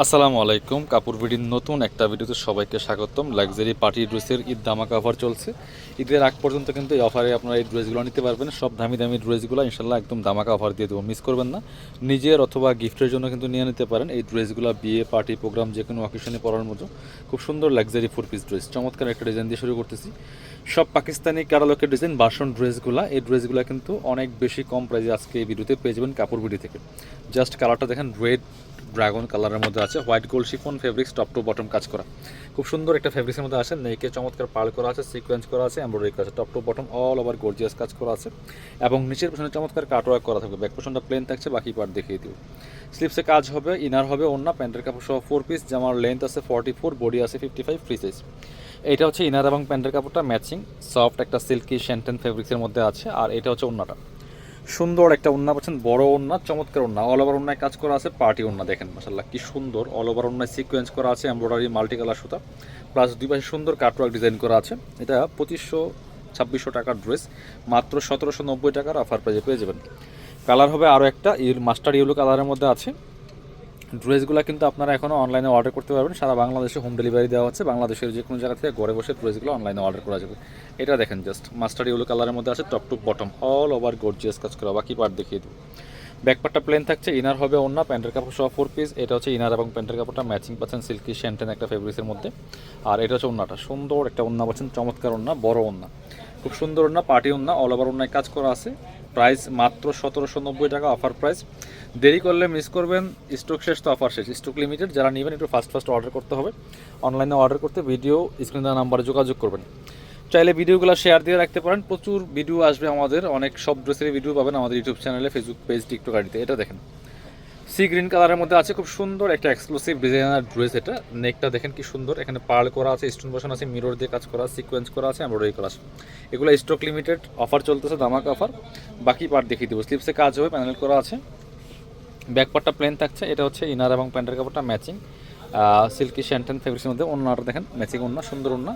আসসালামু আলাইকুম। কাপড় বিডির নতুন একটা ভিডিওতে সবাইকে স্বাগতম। লাক্সারি পার্টি ড্রেসের ঈদ ধামাকা অফার চলছে। ঈদের আগ পর্যন্ত কিন্তু এই অফারে আপনারা এই ড্রেসগুলো নিতে পারবেন। সব দামি দামি ড্রেসগুলো ইনশাল্লাহ একদম ধামাকা অফার দিয়ে দেবো, মিস করবেন না। নিজের অথবা গিফটের জন্য কিন্তু নিয়ে নিতে পারেন এই ড্রেসগুলো। বিয়ে, পার্টি, প্রোগ্রাম যে কোনো অকেশনে পরার মতো খুব সুন্দর লাক্সারি 4 পিস ড্রেস। চমৎকার একটা ডিজাইন দিয়ে শুরু করতেছি। সব পাকিস্তানি ক্যাটালগের ডিজাইন ভার্সন ড্রেসগুলো। এই ড্রেসগুলো কিন্তু অনেক বেশি কম প্রাইসে আজকে এই ভিডিওতে পেয়ে যাবেন কাপড় বিডি থেকে। জাস্ট কালারটা দেখেন, রেড ড্রাগন কালারের মধ্যে আছে, white gold chiffon fabrics, top to bottom কাজ করা। খুব সুন্দর একটা ফেব্রিক্সের মধ্যে আছে। নেকে চমৎকার পার্ল করা আছে, সিকোয়েন্স করা আছে, এমব্রয়ডারি করা আছে, top to bottom all over gorgeous কাজ করা আছে এবং নিচের পেছনে চমৎকার কাটওয়ার্ক করা থাকবে। ব্যাক পোর্শনটা প্লেন থাকছে, বাকি পার্ট দেখিয়ে দিব। স্লিপসে কাজ হবে, ইনার হবে ওন্না, প্যান্টের কাপড় সহ 4 পিস। জামার লেন্থ আছে 44, বডি আছে 55, ফ্রি সাইজ। এটা হচ্ছে ইনার এবং প্যান্টের কাপড়টা ম্যাচিং, সফট একটা সিল্কি শ্যান্টেন ফেব্রিক্সের মধ্যে আছে। আর এটা হচ্ছে ওন্নাটা, সুন্দর একটা ওন্না পাচ্ছেন, বড় ওন্না, চমৎকার ওন্না, অল ওভার ওন্নায় কাজ করা আছে। পার্টি ওন্না দেখেন মাশাআল্লাহ কি সুন্দর, অল ওভার ওন্নায় সিকোয়েন্স করা আছে, এমব্রয়ডারি মাল্টি কালার সুতা, প্লাস দুই পাশে সুন্দর কাটওয়ার্ক ডিজাইন করা আছে। এটা 2500-2600 টাকার ড্রেস, মাত্র 1790 টাকার অফার প্রাইজে পেয়ে যাবেন। কালার হবে আরও একটা মাস্টার ইয়েলো কালারের মধ্যে আছে। ড্রেসগুলো কিন্তু আপনারা এখনও অনলাইনে অর্ডার করতে পারবেন। সারা বাংলাদেশে হোম ডেলিভারি দেওয়া হচ্ছে। বাংলাদেশের যে কোনো জায়গা থেকে ঘরে বসে ড্রেসগুলো অনলাইনে অর্ডার করা যাবে। এটা দেখেন, জাস্ট মাস্টার ইয়েলো কালারের মধ্যে আছে, top to bottom all over gorgeous কাজ করা। বাকি পার্ট দেখিয়ে দেবো। ব্যাক পার্টটা প্লেন থাকছে, ইনার হবে ওন্না, প্যান্টের কাপড় সহ 4 পিস। এটা হচ্ছে ইনার এবং প্যান্টের কাপড়টা ম্যাচিং পাচ্ছেন, সিল্কি শ্যান্টেন একটা ফেব্রিক্সের মধ্যে। আর এটা হচ্ছে ওন্নাটা, সুন্দর একটা ওন্না পাচ্ছেন, চমৎকার ওন্না, বড় ওন্না, খুব সুন্দর ওন্না, পার্টি ওন্না, অল ওভার ওন্নায় কাজ করা আছে। প্রাইস মাত্র 1790 টাকা অফার প্রাইস। দেরি করলে মিস করবেন, স্টক শেষ তো অফার শেষ, স্টক লিমিটেড। যারা নেবেন একটু ফাস্ট অর্ডার করতে হবে। অনলাইনে অর্ডার করতে ভিডিও স্ক্রিনে দেওয়া নাম্বারে যোগাযোগ করবেন। চাইলে ভিডিওগুলো শেয়ার দিয়ে রাখতে পারেন, প্রচুর ভিডিও আসবে আমাদের, অনেক সব ড্রেসের ভিডিও পাবেন আমাদের ইউটিউব চ্যানেলে, ফেসবুক পেজ, টিকটক আইডিতে। এটা দেখেন, সি গ্রিন কালারের মধ্যে আছে, খুব সুন্দর একটা এক্সক্লুসিভ ডিজাইনার ড্রেস। এটা নেকটা দেখেন কি সুন্দর, এখানে পার্ল করা আছে, স্টোন বসানো আছে, মিরর দিয়ে কাজ করা, সিকোয়েন্স করা আছে, এমব্রয়ডারি করা আছে। এগুলো স্টক লিমিটেড, অফার চলতেছে, ধামাকা অফার। বাকি পার্ট দেখিয়ে দেবো। স্লিপসে কাজ হবে, প্যানেল করা আছে, ব্যাক পার্টটা প্লেন থাকছে। এটা হচ্ছে ইনার এবং প্যান্টের কাপড়টা ম্যাচিং, সিল্কি শ্যান্টেন ফেব্রিক্সের মধ্যে। ওন্নাটা দেখেন ম্যাচিং ওন্না, সুন্দর ওন্না,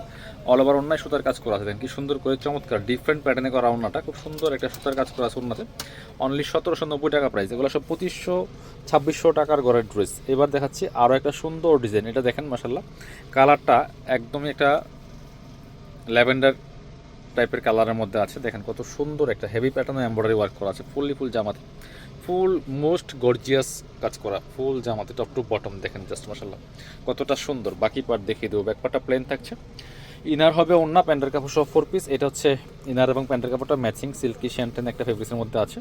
অল ওভার ওন্নায় সুতার কাজ করা আছে। দেখেন কি সুন্দর করে, চমৎকার ডিফারেন্ট প্যাটার্নে করা ওন্নাটা, খুব সুন্দর একটা সুতার কাজ করা আছে ওন্নাতে। অনলি 1790 টাকা প্রাইস। এগুলো সব 2500-2600 টাকার গড়ের ড্রেস। এবার দেখাচ্ছি আরও একটা সুন্দর ডিজাইন। এটা দেখেন মাশাআল্লাহ, কালারটা একদমই একটা ল্যাভেন্ডার টাইপের কালারের মধ্যে আছে। দেখেন কত সুন্দর একটা হেভি প্যাটার্নে এমব্রয়ডারি ওয়ার্ক করা আছে, ফুল জামাতে, ফুল মোস্ট গর্জিয়াস কাজ করা, ফুল জামাতে, টপ টু বটম দেখেন জাস্ট মাশাআল্লাহ কতটা সুন্দর। বাকি পার্ট দেখিয়ে দেবো। ব্যাক পার্টটা প্লেন থাকছে, ইনার হবে ওন্না, প্যান্টের কাপড় সহ 4 পিস। এটা হচ্ছে ইনার এবং প্যান্টের কাপড়টা ম্যাচিং, সিল্কি শ্যান্টেন একটা ফেব্রিক্সের মধ্যে আছে।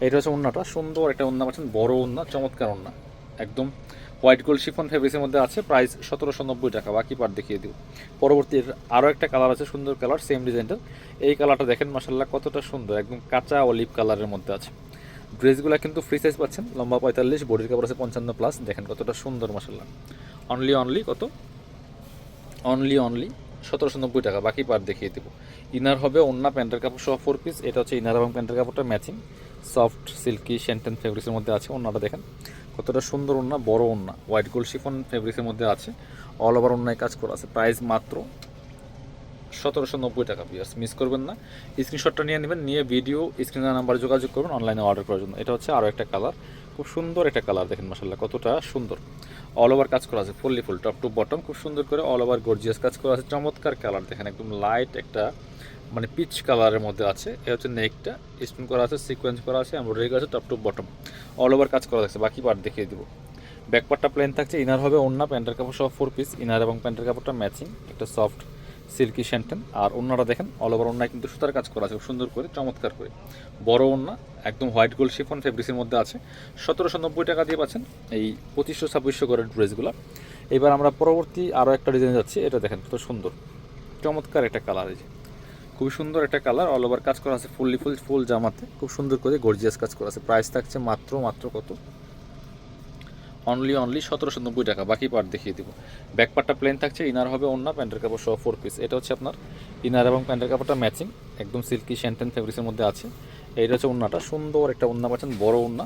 এটা হচ্ছে ওন্নাটা, সুন্দর একটা ওন্না পাচ্ছেন, বড় ওন্না, চমৎকার ওন্না, একদম হোয়াইট গোল্ড শিফন ফেব্রিক্সের মধ্যে আছে। প্রাইস 1790 টাকা। বাকি পার্ট দেখিয়ে দিব। পরবর্তী আরও একটা কালার আছে, সুন্দর কালার, সেম ডিজাইনটার। এই কালারটা দেখেন মাশাআল্লাহ কতটা সুন্দর, একদম কাঁচা অলিভ কালারের মধ্যে আছে। ড্রেসগুলো কিন্তু ফ্রি সাইজ পাচ্ছেন, লম্বা 45, বডির কাপড় আছে 55+। দেখেন কতটা সুন্দর মাশাআল্লাহ। অনলি কত, অনলি 1790 টাকা। বাকি পার্ট দেখিয়ে দেবো। ইনার হবে ওন্না, প্যান্টের কাপড় সহ 4 পিস। এটা হচ্ছে ইনার এবং প্যান্টের কাপড়টা ম্যাচিং, সফট সিল্কি শ্যান্টেন ফেব্রিক্সের মধ্যে আছে। ওন্নাটা দেখেন কতটা সুন্দর ওন্না, বড় ওন্না, হোয়াইট গোল্ড শিফন ফেব্রিক্সের মধ্যে আছে, অল ওভার ওন্নায় কাজ করা আছে। প্রাইস মাত্র 1790 টাকা। বিয়ার্স মিস করবেন না, স্ক্রিনশটটা নিয়ে নেবেন, নিয়ে ভিডিও স্ক্রিনের নাম্বারে যোগাযোগ করবেন অনলাইনে অর্ডার করার জন্য। এটা হচ্ছে আরও একটা কালার, খুব সুন্দর একটা কালার, দেখেন মাশাআল্লাহ কতটা সুন্দর, অল ওভার কাজ করা আছে, ফুল টপ টু বটম, খুব সুন্দর করে অল ওভার গর্জিয়াস কাজ করা আছে। চমৎকার কালার দেখেন, একদম লাইট একটা মানে পিচ কালারের মধ্যে আছে। এ হচ্ছে নেকটা, স্টোন করা আছে, সিকোয়েন্স করা আছে, এমব্রয়ডারি করা আছে, top to bottom all over কাজ করা আছে। বাকি পার্ট দেখিয়ে দিব। ব্যাক পার্টটা প্লেন থাকছে, ইনার হবে ওন্না, প্যান্টের কাপড় সহ 4 পিস। ইনার এবং প্যান্টের কাপড়টা ম্যাচিং, একটা সফট সিল্কি শ্যান্টেন। আর ওন্নাটা দেখেন অল ওভার ওন্নায় কিন্তু সুতার কাজ করা আছে, খুব সুন্দর করে, চমৎকার করে, বড় ওন্না, একদম হোয়াইট গোল্ড শিফন ফেব্রিক্সের মধ্যে আছে। 1790 টাকা দিয়ে পাচ্ছেন এই 2500-2600 করে ড্রেসগুলো। এবার আমরা পরবর্তী আরও একটা ডিজাইন যাচ্ছি। এটা দেখেন কত সুন্দর, চমৎকার একটা কালার, এই যে খুবই সুন্দর একটা কালার, অল ওভার কাজ করা আছে, ফুল জামাতে, খুব সুন্দর করে গর্জিয়াস কাজ করা আছে। প্রাইস থাকছে মাত্র কত, অনলি 1790 টাকা। বাকি পার্ট দেখিয়ে দিব। ব্যাক পার্টটা প্লেন থাকছে, ইনার হবে ওন্না, প্যান্টের কাপড় সহ 4 পিস। এটা হচ্ছে আপনার ইনার এবং প্যান্টের কাপড়টা ম্যাচিং, একদম সিল্কি শ্যান্টেন ফেব্রিক্সের মধ্যে আছে। এইটা হচ্ছে ওন্নাটা, সুন্দর একটা ওন্না পাচ্ছেন, বড় ওন্না,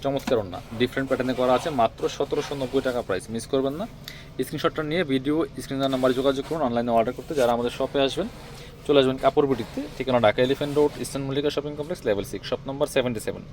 চমৎকার ওন্না, ডিফারেন্ট প্যাটার্নে করা আছে। মাত্র 1790 টাকা প্রাইস। মিস করবেন না, স্ক্রিনশটটা নিয়ে ভিডিও স্ক্রিনের নাম্বারে যোগাযোগ করুন অনলাইনে অর্ডার করতে। যারা আমাদের শপে আসবেন, চলে আসবেন কাপড় বিটিতে, ঠিকানা Dhaka elephant road, eastern Mallika shopping complex, level 6, shop number 77।